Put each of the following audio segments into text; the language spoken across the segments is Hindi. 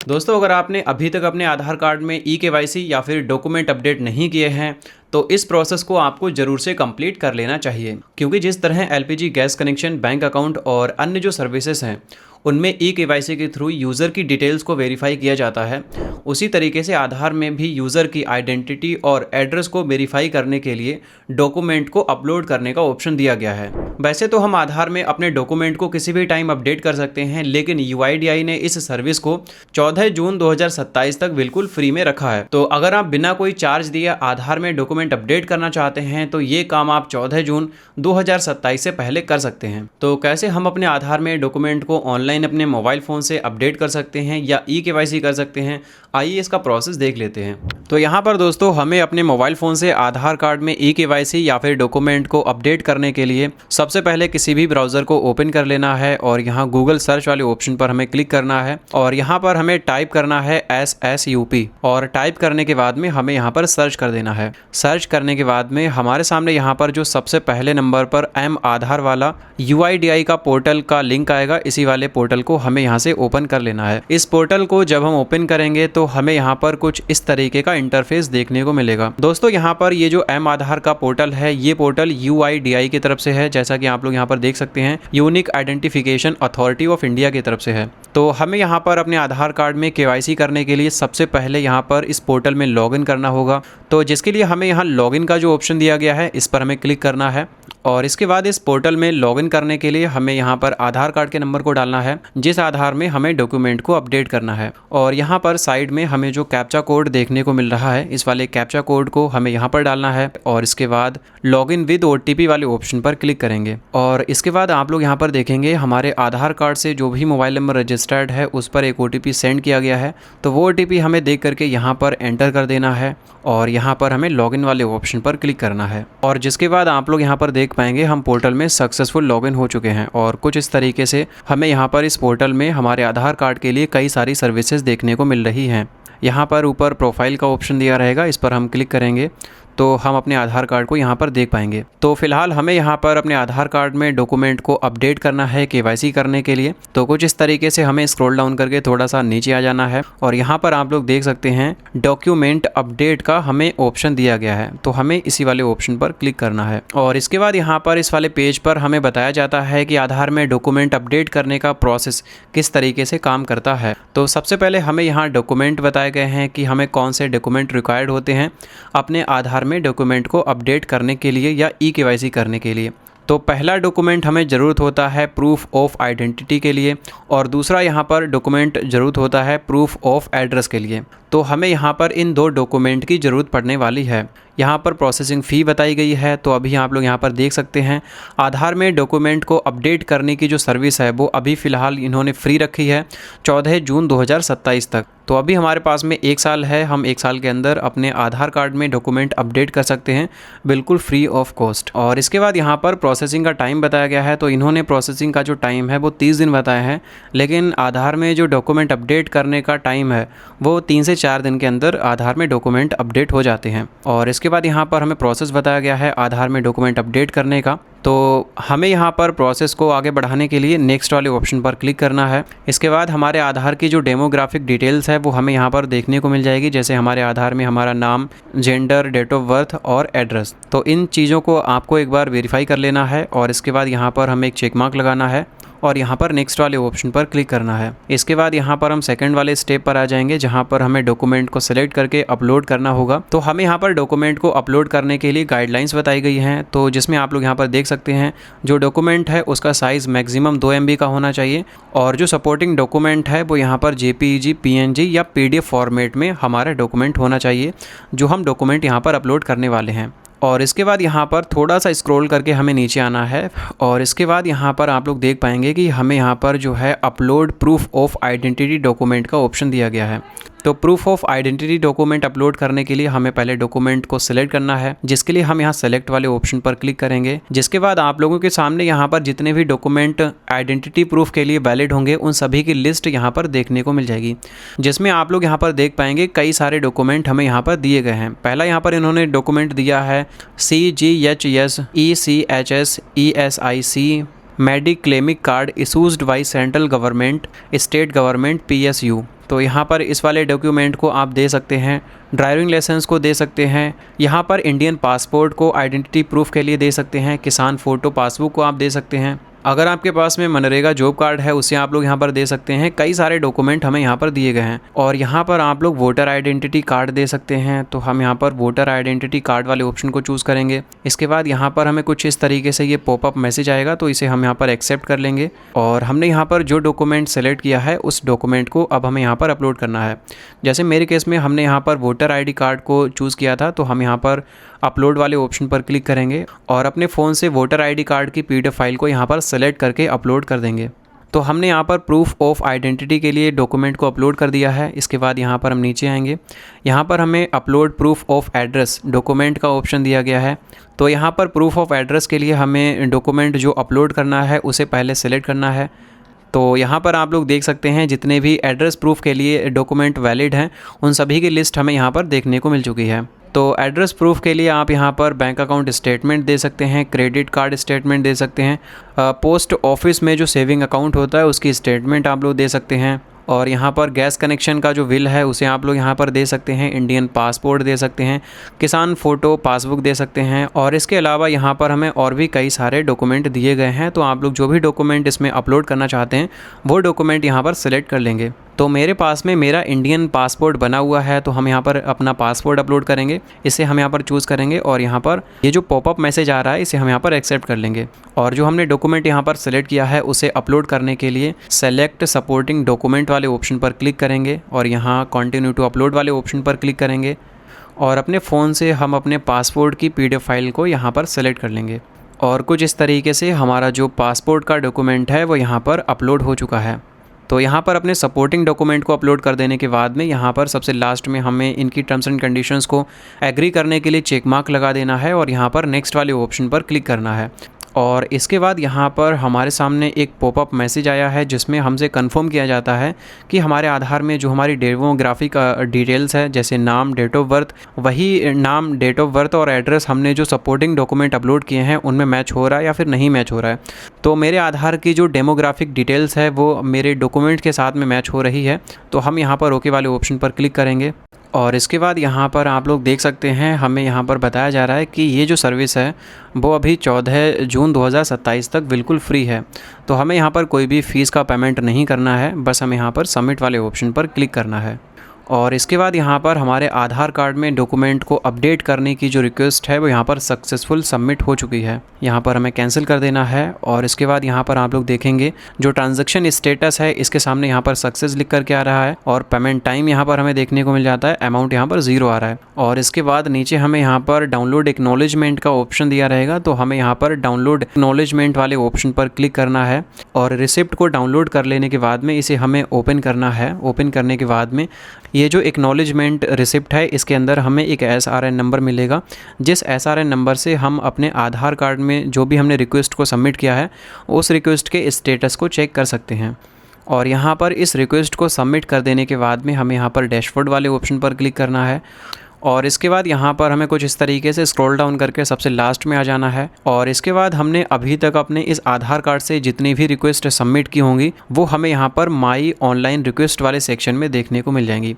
दोस्तों, अगर आपने अभी तक अपने आधार कार्ड में ई-केवाईसी या फिर डॉक्यूमेंट अपडेट नहीं किए हैं तो इस प्रोसेस को आपको ज़रूर से कंप्लीट कर लेना चाहिए, क्योंकि जिस तरह LPG gas connection, bank account और अन्य जो सर्विसेज हैं उनमें ई-केवाईसी के थ्रू यूज़र की डिटेल्स को वेरीफाई किया जाता है, उसी तरीके से आधार में भी यूज़र की आइडेंटिटी और एड्रेस को वेरीफाई करने के लिए डॉक्यूमेंट को अपलोड करने का ऑप्शन दिया गया है। वैसे तो हम आधार में अपने डॉक्यूमेंट को किसी भी टाइम अपडेट कर सकते हैं, लेकिन यूआईडीआई ने इस सर्विस को 14 जून 2027 तक बिल्कुल फ्री में रखा है। तो अगर आप बिना कोई चार्ज दिए आधार में डॉक्यूमेंट अपडेट करना चाहते हैं तो ये काम आप 14 जून 2027 से पहले कर सकते हैं। तो कैसे हम अपने आधार में डॉक्यूमेंट को ऑनलाइन अपने मोबाइल फ़ोन से अपडेट कर सकते हैं या ई-केवाईसी कर सकते हैं, आइए इसका प्रोसेस देख लेते हैं। तो यहाँ पर दोस्तों, हमें अपने मोबाइल फ़ोन से आधार कार्ड में ई-केवाईसी या फिर डॉक्यूमेंट को अपडेट करने के लिए सबसे पहले किसी भी ब्राउज़र को ओपन कर लेना है और यहाँ गूगल सर्च वाले ऑप्शन पर हमें क्लिक करना है और यहाँ पर हमें टाइप करना है SSUP और टाइप करने के बाद में हमें यहाँ पर सर्च कर देना है। सर्च करने के बाद में हमारे सामने यहाँ पर जो सबसे पहले नंबर पर M आधार वाला UIDAI का पोर्टल का लिंक आएगा, इसी वाले पोर्टल को हमें यहाँ से ओपन कर लेना है। इस पोर्टल को जब हम ओपन करेंगे तो हमें यहाँ पर कुछ इस तरीके का इंटरफेस देखने को मिलेगा। दोस्तों, यहाँ पर ये जो M आधार का पोर्टल है, ये पोर्टल UIDAI की तरफ से है, जैसा कि आप लोग यहाँ पर देख सकते हैं, unique identification authority of India की तरफ से है। तो हमें यहाँ पर अपने आधार कार्ड में केवाईसी करने के लिए सबसे पहले यहाँ पर इस पोर्टल में लॉगिन करना होगा। तो जिसके लिए हमें यहाँ लॉगिन का जो ऑप्शन दिया गया है, इस पर हमें क्लिक करना है और इसके बाद इस पोर्टल में लॉगिन करने के लिए हमें यहाँ पर आधार कार्ड के नंबर को डालना है, जिस आधार में हमें डॉक्यूमेंट को अपडेट करना है। और यहाँ पर साइड में हमें जो कैप्चा कोड देखने को मिल रहा है, इस वाले कैप्चा कोड को हमें यहाँ पर डालना है और इसके बाद लॉगिन विद OTP वाले ऑप्शन पर क्लिक करेंगे। और इसके बाद आप लोग यहाँ पर देखेंगे हमारे आधार कार्ड से जो भी मोबाइल नंबर रजिस्टर्ड है उस पर एक OTP सेंड किया गया है, तो वो OTP हमें देख करके यहाँ पर एंटर कर देना है और यहाँ पर हमें लॉगिन वाले ऑप्शन पर क्लिक करना है। और जिसके बाद आप लोग यहाँ पर देख पाएंगे हम पोर्टल में सक्सेसफुल लॉगिन हो चुके हैं और कुछ इस तरीके से हमें यहाँ पर इस पोर्टल में हमारे आधार कार्ड के लिए कई सारी सर्विसेज देखने को मिल रही हैं। यहाँ पर ऊपर प्रोफाइल का ऑप्शन दिया रहेगा, इस पर हम क्लिक करेंगे तो हम अपने आधार कार्ड को यहाँ पर देख पाएंगे। तो फिलहाल हमें यहाँ पर अपने आधार कार्ड में डॉक्यूमेंट को अपडेट करना है केवाईसी करने के लिए। तो कुछ इस तरीके से हमें स्क्रॉल डाउन करके थोड़ा सा नीचे आ जाना है और यहाँ पर आप लोग देख सकते हैं डॉक्यूमेंट अपडेट का हमें ऑप्शन दिया गया है, तो हमें इसी वाले ऑप्शन पर क्लिक करना है। और इसके बाद यहाँ पर इस वाले पेज पर हमें बताया जाता है कि आधार में डॉक्यूमेंट अपडेट करने का प्रोसेस किस तरीके से काम करता है। तो सबसे पहले हमें यहाँ डॉक्यूमेंट बताए गए हैं कि हमें कौन से डॉक्यूमेंट रिक्वायर्ड होते हैं अपने आधार में डॉक्यूमेंट को अपडेट करने के लिए या ई-केवाईसी करने के लिए। तो पहला डॉक्यूमेंट हमें ज़रूरत होता है प्रूफ ऑफ आइडेंटिटी के लिए और दूसरा यहाँ पर डॉक्यूमेंट ज़रूरत होता है प्रूफ ऑफ एड्रेस के लिए। तो हमें यहाँ पर इन दो डॉक्यूमेंट की ज़रूरत पड़ने वाली है। यहाँ पर प्रोसेसिंग फ़ी बताई गई है, तो अभी आप लोग यहाँ पर देख सकते हैं आधार में डॉक्यूमेंट को अपडेट करने की जो सर्विस है वो अभी फ़िलहाल इन्होंने फ्री रखी है 14 जून 2027 तक। तो अभी हमारे पास में 1 साल है, हम 1 साल के अंदर अपने आधार कार्ड में डॉक्यूमेंट अपडेट कर सकते हैं बिल्कुल फ्री ऑफ कॉस्ट। और इसके बाद यहाँ पर प्रोसेसिंग का टाइम बताया गया है, तो इन्होंने प्रोसेसिंग का जो टाइम है वो 30 दिन बताया है, लेकिन आधार में जो डॉक्यूमेंट अपडेट करने का टाइम है वो 3 से 4 दिन के अंदर आधार में डॉक्यूमेंट अपडेट हो जाते हैं। और इसके बाद यहाँ पर हमें प्रोसेस बताया गया है आधार में डॉक्यूमेंट अपडेट करने का, तो हमें यहाँ पर प्रोसेस को आगे बढ़ाने के लिए नेक्स्ट वाले ऑप्शन पर क्लिक करना है। इसके बाद हमारे आधार की जो डेमोग्राफिक डिटेल्स है वो हमें यहाँ पर देखने को मिल जाएगी, जैसे हमारे आधार में हमारा नाम, जेंडर, डेट ऑफ बर्थ और एड्रेस। तो इन चीज़ों को आपको एक बार वेरीफाई कर लेना है और इसके बाद यहाँ पर हमें एक चेक मार्क लगाना है और यहाँ पर नेक्स्ट वाले ऑप्शन पर क्लिक करना है। इसके बाद यहाँ पर हम सेकंड वाले स्टेप पर आ जाएंगे, जहाँ पर हमें डॉक्यूमेंट को सिलेक्ट करके अपलोड करना होगा। तो हमें यहाँ पर डॉक्यूमेंट को अपलोड करने के लिए गाइडलाइंस बताई गई हैं, तो जिसमें आप लोग यहाँ पर देख सकते हैं जो डॉक्यूमेंट है उसका साइज़ मैक्सिमम 2 MB का होना चाहिए और जो सपोर्टिंग डॉक्यूमेंट है वो यहाँ पर JPEG, PNG या PDF फॉर्मेट में हमारा डॉक्यूमेंट होना चाहिए जो हम डॉक्यूमेंट यहाँ पर अपलोड करने वाले हैं। और इसके बाद यहाँ पर थोड़ा सा स्क्रॉल करके हमें नीचे आना है और इसके बाद यहाँ पर आप लोग देख पाएंगे कि हमें यहाँ पर जो है upload proof of identity document का ऑप्शन दिया गया है। तो proof of identity document upload करने के लिए हमें पहले डॉक्यूमेंट को सिलेक्ट करना है, जिसके लिए हम यहाँ सेलेक्ट वाले ऑप्शन पर क्लिक करेंगे। जिसके बाद आप लोगों के सामने यहाँ पर जितने भी डॉक्यूमेंट आइडेंटिटी प्रूफ के लिए वैलिड होंगे उन सभी की लिस्ट यहाँ पर देखने को मिल जाएगी, जिसमें आप लोग यहाँ पर देख पाएंगे कई सारे डॉक्यूमेंट हमें यहाँ पर दिए गए हैं। पहला यहाँ पर इन्होंने डॉक्यूमेंट दिया है CGHS ECHS ESIC मेडिक्लेमिक card issued by central government, state government, PSU। तो यहाँ पर इस वाले डॉक्यूमेंट को आप दे सकते हैं, ड्राइविंग लाइसेंस को दे सकते हैं, यहाँ पर इंडियन पासपोर्ट को आइडेंटिटी प्रूफ के लिए दे सकते हैं, किसान फ़ोटो पासबुक को आप दे सकते हैं। अगर आपके पास में मनरेगा जॉब कार्ड है उसे आप लोग यहाँ पर दे सकते हैं। कई सारे डॉक्यूमेंट हमें यहाँ पर दिए गए हैं और यहाँ पर आप लोग वोटर आइडेंटिटी कार्ड दे सकते हैं। तो हम यहाँ पर वोटर आइडेंटिटी कार्ड वाले ऑप्शन को चूज़ करेंगे। इसके बाद यहाँ पर हमें कुछ इस तरीके से ये पॉपअप मैसेज आएगा, तो इसे हम यहाँ पर एक्सेप्ट कर लेंगे और हमने यहाँ पर जो डॉक्यूमेंट सेलेक्ट किया है उस डॉक्यूमेंट को अब हमें यहाँ पर अपलोड करना है। जैसे मेरे केस में हमने यहाँ पर वोटर ID कार्ड को चूज़ किया था, तो हम यहाँ पर अपलोड वाले ऑप्शन पर क्लिक करेंगे और अपने फ़ोन से वोटर ID कार्ड की PDF फाइल को यहाँ पर सेलेक्ट करके अपलोड कर देंगे। तो हमने यहाँ पर प्रूफ ऑफ आइडेंटिटी के लिए डॉक्यूमेंट को अपलोड कर दिया है। इसके बाद यहाँ पर हम नीचे आएंगे, यहाँ पर हमें upload proof of address document का ऑप्शन दिया गया है। तो यहाँ पर प्रूफ ऑफ एड्रेस के लिए हमें डॉक्यूमेंट जो अपलोड करना है उसे पहले सेलेक्ट करना है। तो यहाँ पर आप लोग देख सकते हैं जितने भी एड्रेस प्रूफ के लिए डॉक्यूमेंट वैलिड हैं उन सभी की लिस्ट हमें यहाँ पर देखने को मिल चुकी है। तो एड्रेस प्रूफ के लिए आप यहाँ पर बैंक अकाउंट स्टेटमेंट दे सकते हैं, क्रेडिट कार्ड स्टेटमेंट दे सकते हैं, पोस्ट ऑफिस में जो सेविंग अकाउंट होता है उसकी स्टेटमेंट आप लोग दे सकते हैं और यहाँ पर गैस कनेक्शन का जो बिल है उसे आप लोग यहाँ पर दे सकते हैं, इंडियन पासपोर्ट दे सकते हैं, किसान फ़ोटो पासबुक दे सकते हैं और इसके अलावा यहाँ पर हमें और भी कई सारे डॉक्यूमेंट दिए गए हैं। तो आप लोग जो भी डॉक्यूमेंट इसमें अपलोड करना चाहते हैं वो डॉक्यूमेंट यहाँ पर सेलेक्ट कर लेंगे। तो मेरे पास में मेरा इंडियन पासपोर्ट बना हुआ है, तो हम यहाँ पर अपना पासपोर्ट अपलोड करेंगे। इसे हम यहाँ पर चूज़ करेंगे और यहाँ पर ये जो पॉपअप मैसेज आ रहा है इसे हम यहाँ पर एक्सेप्ट कर लेंगे और जो हमने डॉक्यूमेंट यहाँ पर सेलेक्ट किया है उसे अपलोड करने के लिए सेलेक्ट सपोर्टिंग डॉक्यूमेंट वाले ऑप्शन पर क्लिक करेंगे और यहाँ कंटिन्यू टू अपलोड वाले ऑप्शन पर क्लिक करेंगे और अपने फ़ोन से हम अपने पासपोर्ट की PDF फाइल को यहाँ पर सेलेक्ट कर लेंगे और कुछ इस तरीके से हमारा जो पासपोर्ट का डॉक्यूमेंट है वो यहाँ पर अपलोड हो चुका है। तो यहाँ पर अपने सपोर्टिंग डॉक्यूमेंट को अपलोड कर देने के बाद में यहाँ पर सबसे लास्ट में हमें इनकी टर्म्स एंड कंडीशंस को एग्री करने के लिए चेक मार्क लगा देना है और यहाँ पर नेक्स्ट वाले ऑप्शन पर क्लिक करना है। और इसके बाद यहाँ पर हमारे सामने एक पॉपअप मैसेज आया है जिसमें हमसे कंफर्म किया जाता है कि हमारे आधार में जो हमारी डेमोग्राफिक डिटेल्स है, जैसे नाम, डेट ऑफ बर्थ, वही नाम, डेट ऑफ बर्थ और एड्रेस हमने जो सपोर्टिंग डॉक्यूमेंट अपलोड किए हैं उनमें मैच हो रहा है या फिर नहीं मैच हो रहा है। तो मेरे आधार की जो डेमोग्राफिक डिटेल्स है वो मेरे डॉक्यूमेंट के साथ में मैच हो रही है। तो हम यहाँ पर ओके वाले ऑप्शन पर क्लिक करेंगे और इसके बाद यहाँ पर आप लोग देख सकते हैं हमें यहाँ पर बताया जा रहा है कि ये जो सर्विस है वो अभी 14 जून 2027 तक बिल्कुल फ्री है। तो हमें यहाँ पर कोई भी फ़ीस का पेमेंट नहीं करना है, बस हमें यहाँ पर सबमिट वाले ऑप्शन पर क्लिक करना है। और इसके बाद यहाँ पर हमारे आधार कार्ड में डॉक्यूमेंट को अपडेट करने की जो रिक्वेस्ट है वो यहाँ पर सक्सेसफुल सबमिट हो चुकी है। यहाँ पर हमें कैंसिल कर देना है और इसके बाद यहाँ पर आप लोग देखेंगे जो ट्रांजैक्शन स्टेटस है इसके सामने यहाँ पर सक्सेस लिख करके आ रहा है और पेमेंट टाइम यहाँ पर हमें देखने को मिल जाता है, अमाउंट यहाँ पर 0 आ रहा है। और इसके बाद नीचे हमें यहाँ पर डाउनलोड एक्नॉलेजमेंट का ऑप्शन दिया रहेगा, तो हमें यहाँ पर डाउनलोड एक्नॉलेजमेंट वाले ऑप्शन पर क्लिक करना है और रिसिप्ट को डाउनलोड कर लेने के बाद में इसे हमें ओपन करना है। ओपन करने के बाद में ये जो एक्नॉलेजमेंट रिसिप्ट है इसके अंदर हमें एक SRN नंबर मिलेगा, जिस SRN नंबर से हम अपने आधार कार्ड में जो भी हमने रिक्वेस्ट को सबमिट किया है उस रिक्वेस्ट के स्टेटस को चेक कर सकते हैं। और यहाँ पर इस रिक्वेस्ट को सबमिट कर देने के बाद में हमें यहाँ पर डैशबोर्ड वाले ऑप्शन पर क्लिक करना है और इसके बाद यहाँ पर हमें कुछ इस तरीके से स्क्रॉल डाउन करके सबसे लास्ट में आ जाना है। और इसके बाद हमने अभी तक अपने इस आधार कार्ड से जितनी भी रिक्वेस्ट सबमिट की होंगी वो हमें यहाँ पर माई ऑनलाइन रिक्वेस्ट वाले सेक्शन में देखने को मिल जाएंगी।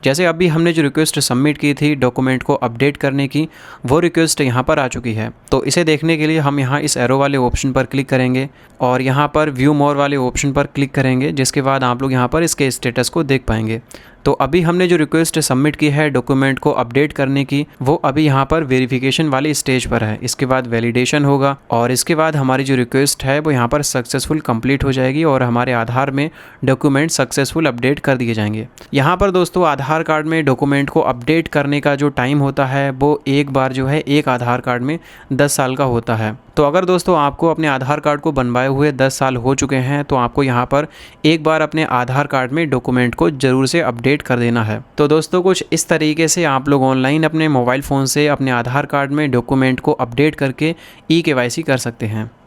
जैसे अभी हमने जो रिक्वेस्ट सबमिट की थी डॉक्यूमेंट को अपडेट करने की, वो रिक्वेस्ट यहाँ पर आ चुकी है। तो इसे देखने के लिए हम यहाँ इस एरो वाले ऑप्शन पर क्लिक करेंगे और यहाँ पर व्यू मोर वाले ऑप्शन पर क्लिक करेंगे, जिसके बाद आप लोग यहाँ पर इसके स्टेटस को देख पाएंगे। तो अभी हमने जो रिक्वेस्ट सबमिट की है डॉक्यूमेंट को अपडेट करने की, वो अभी यहाँ पर वेरिफिकेशन वाली स्टेज पर है। इसके बाद वैलिडेशन होगा और इसके बाद हमारी जो रिक्वेस्ट है वो यहाँ पर सक्सेसफुल कंप्लीट हो जाएगी और हमारे आधार में डॉक्यूमेंट सक्सेसफुल अपडेट कर दिए जाएंगे। यहाँ पर दोस्तों आधार कार्ड में डॉक्यूमेंट को अपडेट करने का जो टाइम होता है वो एक बार जो है एक आधार कार्ड में 10 साल का होता है। तो अगर दोस्तों आपको अपने आधार कार्ड को बनवाए हुए 10 साल हो चुके हैं तो आपको यहाँ पर एक बार अपने आधार कार्ड में डॉक्यूमेंट को ज़रूर से अपडेट कर देना है। तो दोस्तों कुछ इस तरीके से आप लोग ऑनलाइन अपने मोबाइल फ़ोन से अपने आधार कार्ड में डॉक्यूमेंट को अपडेट करके ई-KYC कर सकते हैं।